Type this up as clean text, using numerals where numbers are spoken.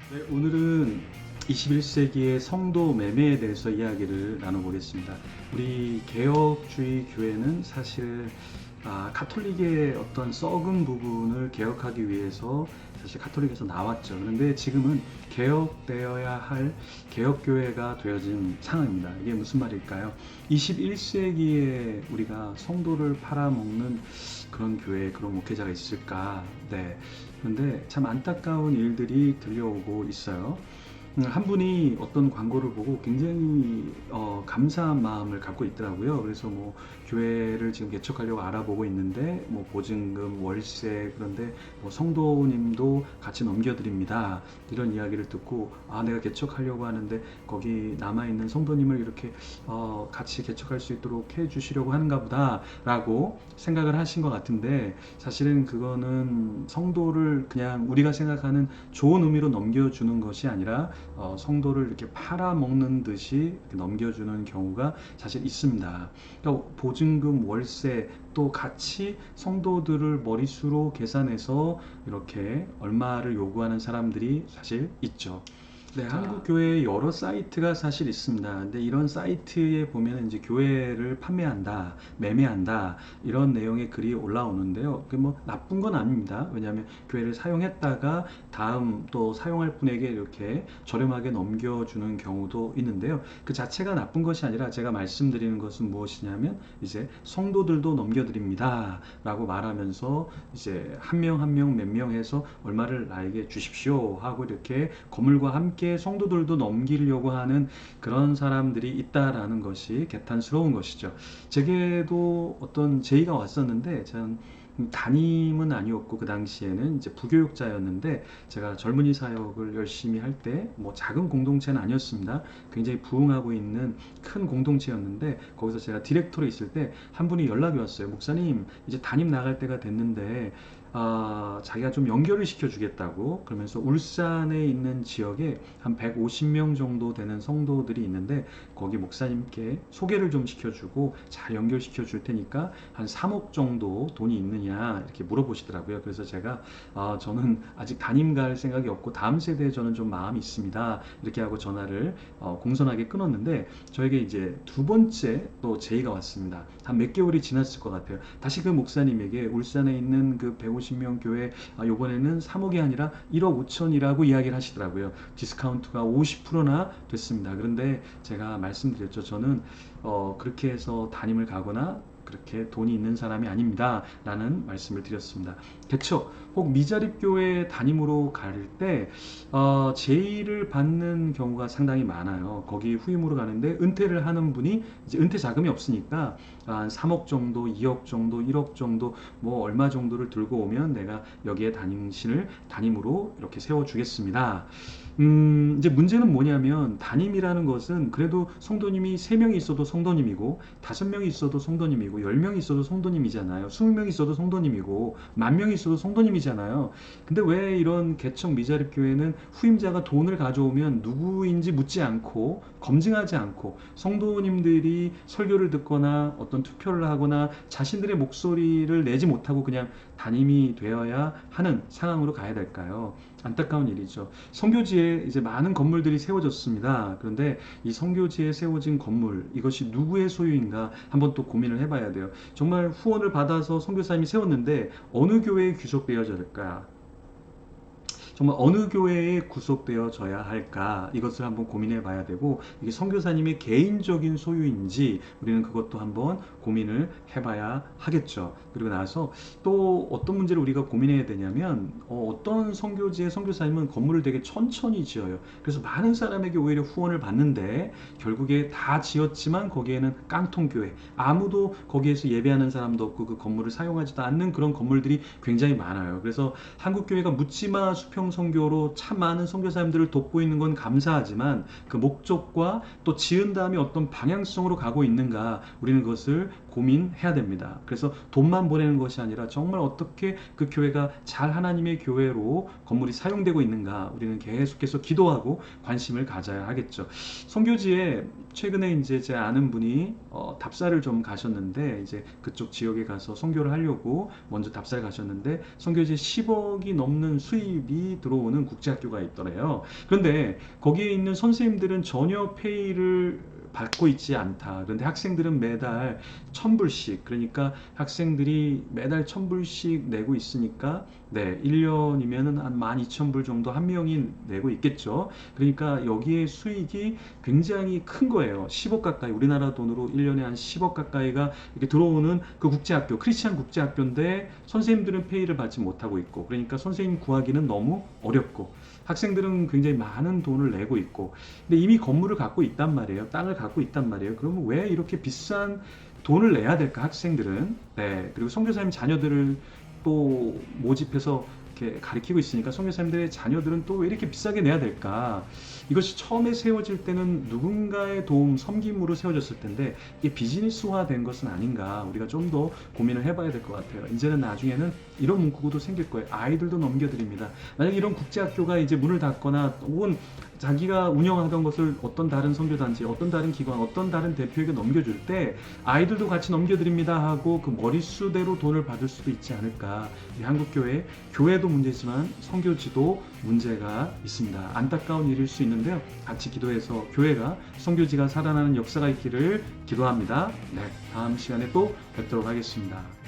네, 오늘은 21세기의 성도 매매에 대해서 이야기를 나눠보겠습니다. 우리 개혁주의 교회는 사실 가톨릭의 어떤 썩은 부분을 개혁하기 위해서 사실 가톨릭에서 나왔죠. 그런데 지금은 개혁되어야 할 개혁교회가 되어진 상황입니다. 이게 무슨 말일까요? 21세기에 우리가 성도를 팔아먹는 그런 교회, 그런 목회자가 있을까? 네. 그런데 참 안타까운 일들이 들려오고 있어요. 한 분이 어떤 광고를 보고 굉장히 감사한 마음을 갖고 있더라고요. 그래서 뭐 교회를 지금 개척하려고 알아보고 있는데 뭐 보증금, 월세, 그런데 뭐 성도님도 같이 넘겨드립니다. 이런 이야기를 듣고 내가 개척하려고 하는데 거기 남아있는 성도님을 이렇게 같이 개척할 수 있도록 해주시려고 하는가 보다라고 생각을 하신 것 같은데, 사실은 그거는 성도를 그냥 우리가 생각하는 좋은 의미로 넘겨주는 것이 아니라 성도를 이렇게 팔아먹는 듯이 이렇게 넘겨주는 경우가 사실 있습니다. 그러니까 보증금, 월세 또 같이 성도들을 머릿수로 계산해서 이렇게 얼마를 요구하는 사람들이 사실 있죠. 네, 한국 교회에 여러 사이트가 사실 있습니다. 근데 이런 사이트에 보면 이제 교회를 판매한다, 매매한다 이런 내용의 글이 올라오는데요. 그 뭐 나쁜 건 아닙니다. 왜냐하면 교회를 사용했다가 다음 또 사용할 분에게 이렇게 저렴하게 넘겨주는 경우도 있는데요. 그 자체가 나쁜 것이 아니라 제가 말씀드리는 것은 무엇이냐면 이제 성도들도 넘겨드립니다라고 말하면서 이제 한 명 한 명 몇 명 해서 얼마를 나에게 주십시오 하고 이렇게 건물과 함께 성도들도 넘기려고 하는 그런 사람들이 있다라는 것이 개탄스러운 것이죠. 제게도 어떤 제의가 왔었는데 전 담임은 아니었고 그 당시에는 이제 부교육자였는데, 제가 젊은이 사역을 열심히 할 때 뭐 작은 공동체는 아니었습니다. 굉장히 부흥하고 있는 큰 공동체였는데 거기서 제가 디렉터로 있을 때 한 분이 연락이 왔어요. 목사님, 이제 담임 나갈 때가 됐는데 자기가 좀 연결을 시켜주겠다고, 그러면서 울산에 있는 지역에 한 150명 정도 되는 성도들이 있는데 거기 목사님께 소개를 좀 시켜주고 잘 연결시켜 줄 테니까 한 3억 정도 돈이 있느냐 이렇게 물어보시더라고요. 그래서 제가 저는 아직 담임 갈 생각이 없고 다음 세대에 저는 좀 마음이 있습니다 이렇게 하고 전화를 공손하게 끊었는데, 저에게 이제 두 번째 또 제의가 왔습니다. 한 몇 개월이 지났을 것 같아요. 다시 그 목사님에게 울산에 있는 그 150명 교회 요번에는 3억이 아니라 1억 5천이라고 이야기를 하시더라고요. 디스카운트가 50%나 됐습니다. 그런데 제가 말씀드렸죠. 저는 그렇게 해서 담임을 가거나 그렇게 돈이 있는 사람이 아닙니다 라는 말씀을 드렸습니다. 개척 혹 미자립교회 담임으로 갈 때 제의를 받는 경우가 상당히 많아요. 거기 후임으로 가는데 은퇴를 하는 분이 이제 은퇴 자금이 없으니까 한 3억 정도, 2억 정도, 1억 정도 뭐 얼마 정도를 들고 오면 내가 여기에 당신을 담임으로 이렇게 세워주겠습니다. 이제 문제는 뭐냐면 담임이라는 것은 그래도 성도님이 3명이 있어도 성도님이고 5명이 있어도 성도님이고 10명이 있어도 성도님이잖아요. 20명이 있어도 성도님이고 10,000명이 있어도 성도님이잖아요. 근데 왜 이런 개척 미자립 교회는 후임자가 돈을 가져오면 누구인지 묻지 않고 검증하지 않고 성도님들이 설교를 듣거나 어떤 투표를 하거나 자신들의 목소리를 내지 못하고 그냥 담임이 되어야 하는 상황으로 가야 될까요? 안타까운 일이죠. 선교지에 이제 많은 건물들이 세워졌습니다. 그런데 이 선교지에 세워진 건물, 이것이 누구의 소유인가 한번 또 고민을 해봐야 돼요. 정말 후원을 받아서 선교사님이 세웠는데 어느 교회에 귀속되어질까? 정말 어느 교회에 구속되어져야 할까, 이것을 한번 고민해 봐야 되고, 이게 선교사님의 개인적인 소유인지 우리는 그것도 한번 고민을 해봐야 하겠죠. 그리고 나서 또 어떤 문제를 우리가 고민해야 되냐면 어떤 선교지의 선교사님은 건물을 되게 천천히 지어요. 그래서 많은 사람에게 오히려 후원을 받는데 결국에 다 지었지만 거기에는 깡통교회, 아무도 거기에서 예배하는 사람도 없고 그 건물을 사용하지도 않는 그런 건물들이 굉장히 많아요. 그래서 한국교회가 묻지마 수평 선교로 참 많은 선교사님들을 돕고 있는 건 감사하지만 그 목적과 또 지은 다음에 어떤 방향성으로 가고 있는가, 우리는 그것을 고민해야 됩니다. 그래서 돈만 보내는 것이 아니라 정말 어떻게 그 교회가 잘 하나님의 교회로 건물이 사용되고 있는가 우리는 계속해서 기도하고 관심을 가져야 하겠죠. 선교지에 최근에 이제 제 아는 분이 답사를 좀 가셨는데 이제 그쪽 지역에 가서 선교를 하려고 먼저 답사를 가셨는데 선교지에 10억이 넘는 수입이 들어오는 국제학교가 있더래요. 그런데 거기에 있는 선생님들은 전혀 페이를 받고 있지 않다. 그런데 학생들은 매달 1,000불씩, 그러니까 학생들이 매달 1,000불씩 내고 있으니까, 네, 1년이면은 한 12,000불 정도 한 명이 내고 있겠죠. 그러니까 여기에 수익이 굉장히 큰 거예요. 10억 가까이, 우리나라 돈으로 1년에 한 10억 가까이가 이렇게 들어오는 그 국제학교, 크리스찬 국제학교인데 선생님들은 페이를 받지 못하고 있고, 그러니까 선생님 구하기는 너무 어렵고, 학생들은 굉장히 많은 돈을 내고 있고, 근데 이미 건물을 갖고 있단 말이에요. 땅을 갖고 있단 말이에요. 그러면 왜 이렇게 비싼 돈을 내야 될까, 학생들은? 네. 그리고 선교사님 자녀들을 또 모집해서 이렇게 가르치고 있으니까 선교사님들의 자녀들은 또 왜 이렇게 비싸게 내야 될까? 이것이 처음에 세워질 때는 누군가의 도움, 섬김으로 세워졌을 텐데 이게 비즈니스화 된 것은 아닌가? 우리가 좀 더 고민을 해봐야 될 것 같아요. 이제는 나중에는 이런 문구도 생길 거예요. 아이들도 넘겨드립니다. 만약에 이런 국제학교가 이제 문을 닫거나 혹은 자기가 운영하던 것을 어떤 다른 선교단체, 어떤 다른 기관, 어떤 다른 대표에게 넘겨줄 때 아이들도 같이 넘겨드립니다 하고 그 머릿수대로 돈을 받을 수도 있지 않을까. 우리 한국교회, 교회도 문제지만 선교지도 문제가 있습니다. 안타까운 일일 수 있는데요. 같이 기도해서 교회가, 선교지가 살아나는 역사가 있기를 기도합니다. 네, 다음 시간에 또 뵙도록 하겠습니다.